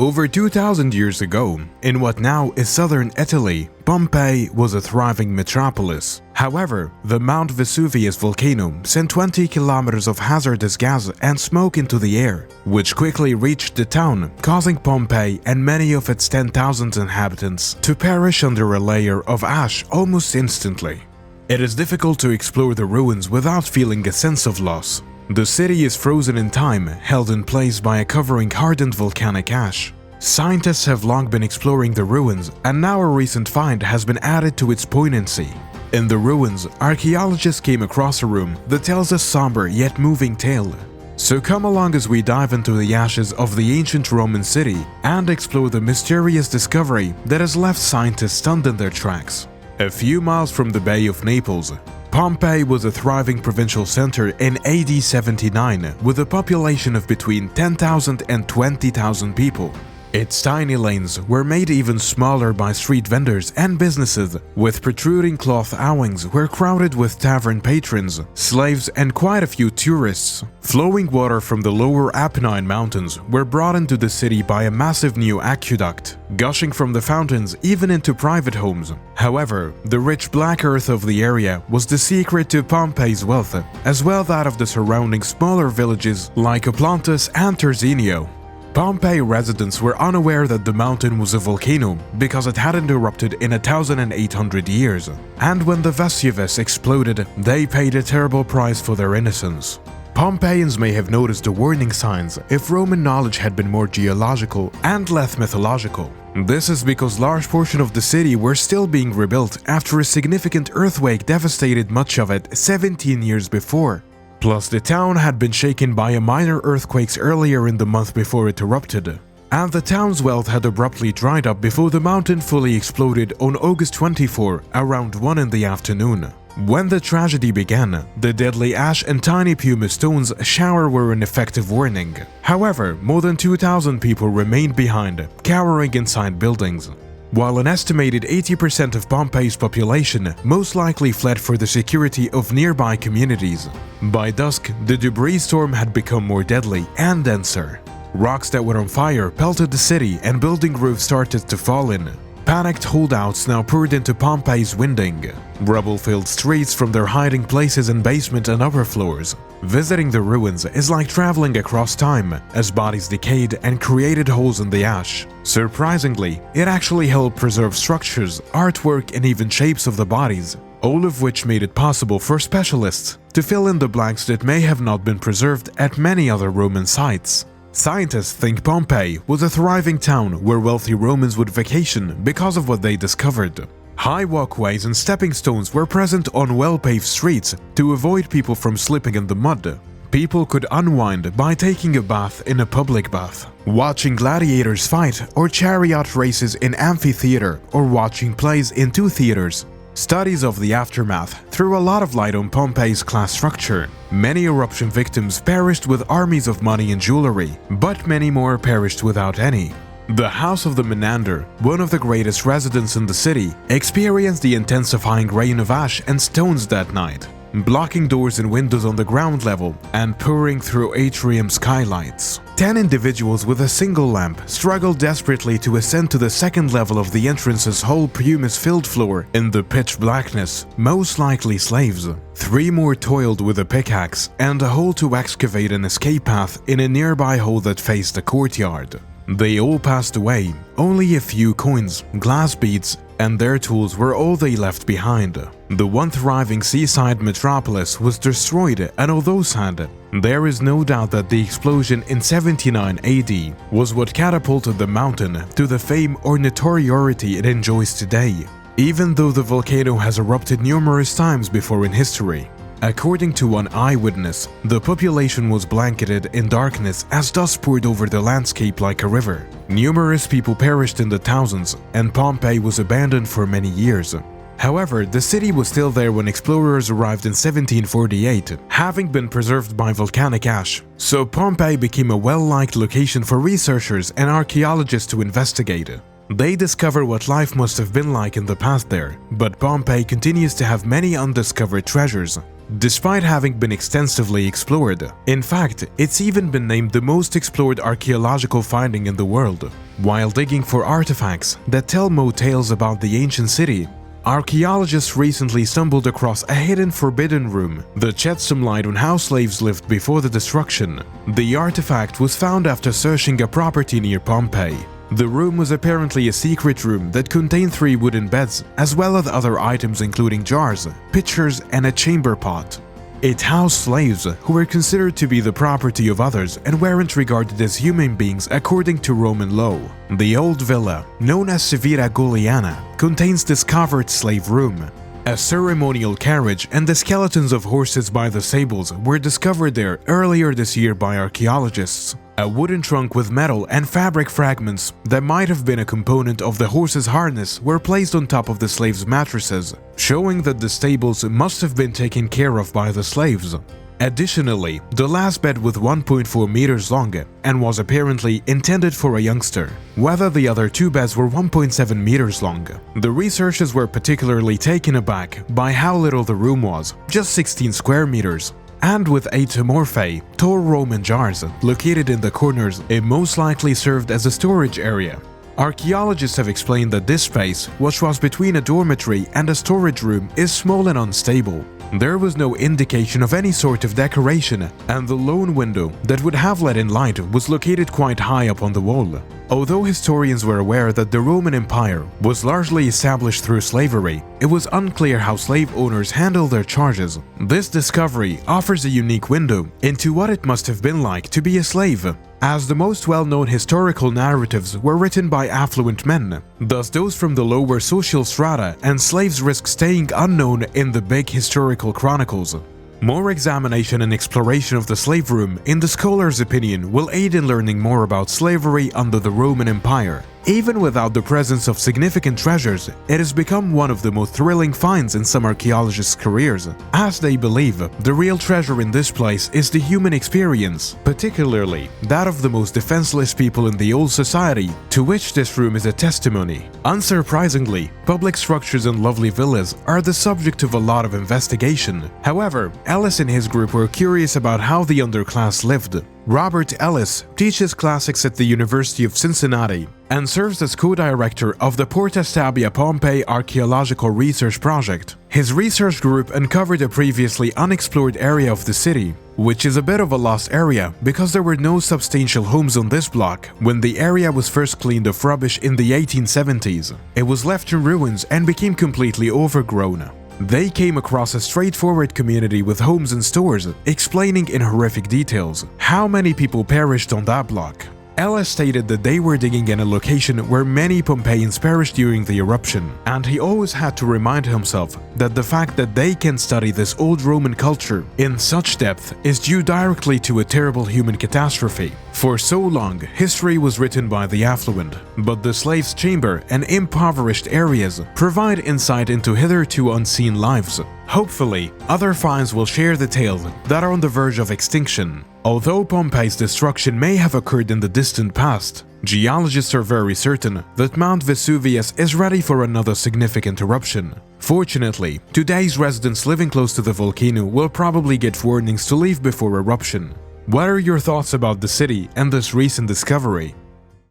Over 2,000 years ago, in what now is southern Italy, Pompeii was a thriving metropolis. However, the Mount Vesuvius volcano sent 20 kilometers of hazardous gas and smoke into the air, which quickly reached the town, causing Pompeii and many of its 10,000 inhabitants to perish under a layer of ash almost instantly. It is difficult to explore the ruins without feeling a sense of loss. The city is frozen in time, held in place by a covering hardened volcanic ash. Scientists have long been exploring the ruins, and now a recent find has been added to its poignancy. In the ruins, archaeologists came across a room that tells a somber yet moving tale. So come along as we dive into the ashes of the ancient Roman city and explore the mysterious discovery that has left scientists stunned in their tracks. A few miles from the Bay of Naples, Pompeii was a thriving provincial center in AD 79 with a population of between 10,000 and 20,000 people. Its tiny lanes were made even smaller by street vendors and businesses, with protruding cloth awnings were crowded with tavern patrons, slaves, and quite a few tourists. Flowing water from the lower Apennine Mountains were brought into the city by a massive new aqueduct, gushing from the fountains even into private homes. However, the rich black earth of the area was the secret to Pompeii's wealth, as well that of the surrounding smaller villages like Oplantus and Terzinio. Pompeii residents were unaware that the mountain was a volcano because it hadn't erupted in 1,800 years, and when the Vesuvius exploded, they paid a terrible price for their innocence. Pompeians may have noticed the warning signs if Roman knowledge had been more geological and less mythological. This is because large portions of the city were still being rebuilt after a significant earthquake devastated much of it 17 years before. Plus, the town had been shaken by a minor earthquakes earlier in the month before it erupted, and the town's wealth had abruptly dried up before the mountain fully exploded on August 24 around 1 in the afternoon. When the tragedy began, the deadly ash and tiny pumice stones shower were an effective warning. However, more than 2,000 people remained behind, cowering inside buildings. While an estimated 80% of Pompeii's population most likely fled for the security of nearby communities. By dusk, the debris storm had become more deadly and denser. Rocks that were on fire pelted the city and building roofs started to fall in. Panicked holdouts now poured into Pompeii's winding. Rubble filled streets from their hiding places in basement and upper floors. Visiting the ruins is like traveling across time, as bodies decayed and created holes in the ash. Surprisingly, it actually helped preserve structures, artwork, and even shapes of the bodies, all of which made it possible for specialists to fill in the blanks that may have not been preserved at many other Roman sites. Scientists think Pompeii was a thriving town where wealthy Romans would vacation because of what they discovered. High walkways and stepping stones were present on well-paved streets to avoid people from slipping in the mud. People could unwind by taking a bath in a public bath, watching gladiators fight or chariot races in amphitheater, or watching plays in two theaters. Studies of the aftermath threw a lot of light on Pompeii's class structure. Many eruption victims perished with armies of money and jewelry, but many more perished without any. The House of the Menander, one of the greatest residents in the city, experienced the intensifying rain of ash and stones that night, blocking doors and windows on the ground level and pouring through atrium skylights. 10 individuals with a single lamp struggled desperately to ascend to the second level of the entrance's whole pumice-filled floor in the pitch blackness, most likely slaves. 3 more toiled with a pickaxe and a hole to excavate an escape path in a nearby hole that faced the courtyard. They all passed away. Only a few coins, glass beads, and their tools were all they left behind. The one thriving seaside metropolis was destroyed, and although sad, there is no doubt that the explosion in 79 AD was what catapulted the mountain to the fame or notoriety it enjoys today, even though the volcano has erupted numerous times before in history. According to one eyewitness, the population was blanketed in darkness as dust poured over the landscape like a river. Numerous people perished in the thousands, and Pompeii was abandoned for many years. However, the city was still there when explorers arrived in 1748, having been preserved by volcanic ash. So Pompeii became a well-liked location for researchers and archaeologists to investigate. They discover what life must have been like in the past there, but Pompeii continues to have many undiscovered treasures, despite having been extensively explored. In fact, it's even been named the most explored archaeological finding in the world. While digging for artifacts that tell more tales about the ancient city, archaeologists recently stumbled across a hidden forbidden room that shed some light on how slaves lived before the destruction. The artifact was found after searching a property near Pompeii. The room was apparently a secret room that contained 3 wooden beds, as well as other items including jars, pitchers, and a chamber pot. It housed slaves who were considered to be the property of others and weren't regarded as human beings according to Roman law. The old villa, known as Severa Gulliana, contains this covered slave room. A ceremonial carriage and the skeletons of horses by the stables were discovered there earlier this year by archaeologists. A wooden trunk with metal and fabric fragments that might have been a component of the horse's harness were placed on top of the slaves' mattresses, showing that the stables must have been taken care of by the slaves. Additionally, the last bed was 1.4 meters long and was apparently intended for a youngster, whether the other 2 beds were 1.7 meters long. The researchers were particularly taken aback by how little the room was, just 16 square meters. And with 8 morphae, tall Roman jars located in the corners, it most likely served as a storage area. Archaeologists have explained that this space, which was between a dormitory and a storage room, is small and unstable. There was no indication of any sort of decoration, and the lone window that would have let in light was located quite high up on the wall. Although historians were aware that the Roman Empire was largely established through slavery, it was unclear how slave owners handled their charges. This discovery offers a unique window into what it must have been like to be a slave, as the most well-known historical narratives were written by affluent men. Thus, those from the lower social strata and slaves risk staying unknown in the big historical chronicles. More examination and exploration of the slave room, in the scholar's opinion, will aid in learning more about slavery under the Roman Empire. Even without the presence of significant treasures, it has become one of the most thrilling finds in some archaeologists' careers, as they believe the real treasure in this place is the human experience, particularly that of the most defenseless people in the old society, to which this room is a testimony. Unsurprisingly, public structures and lovely villas are the subject of a lot of investigation. However, Ellis and his group were curious about how the underclass lived. Robert Ellis teaches classics at the University of Cincinnati and serves as co-director of the Porta Stabia Pompeii Archaeological Research Project. His research group uncovered a previously unexplored area of the city, which is a bit of a lost area because there were no substantial homes on this block when the area was first cleaned of rubbish in the 1870s. It was left in ruins and became completely overgrown. They came across a straightforward community with homes and stores, explaining in horrific details how many people perished on that block. Ellis stated that they were digging in a location where many Pompeians perished during the eruption, and he always had to remind himself that the fact that they can study this old Roman culture in such depth is due directly to a terrible human catastrophe. For so long, history was written by the affluent, but the slaves' chamber and impoverished areas provide insight into hitherto unseen lives. Hopefully, other finds will share the tales that are on the verge of extinction. Although Pompeii's destruction may have occurred in the distant past, geologists are very certain that Mount Vesuvius is ready for another significant eruption. Fortunately, today's residents living close to the volcano will probably get warnings to leave before eruption. What are your thoughts about the city and this recent discovery?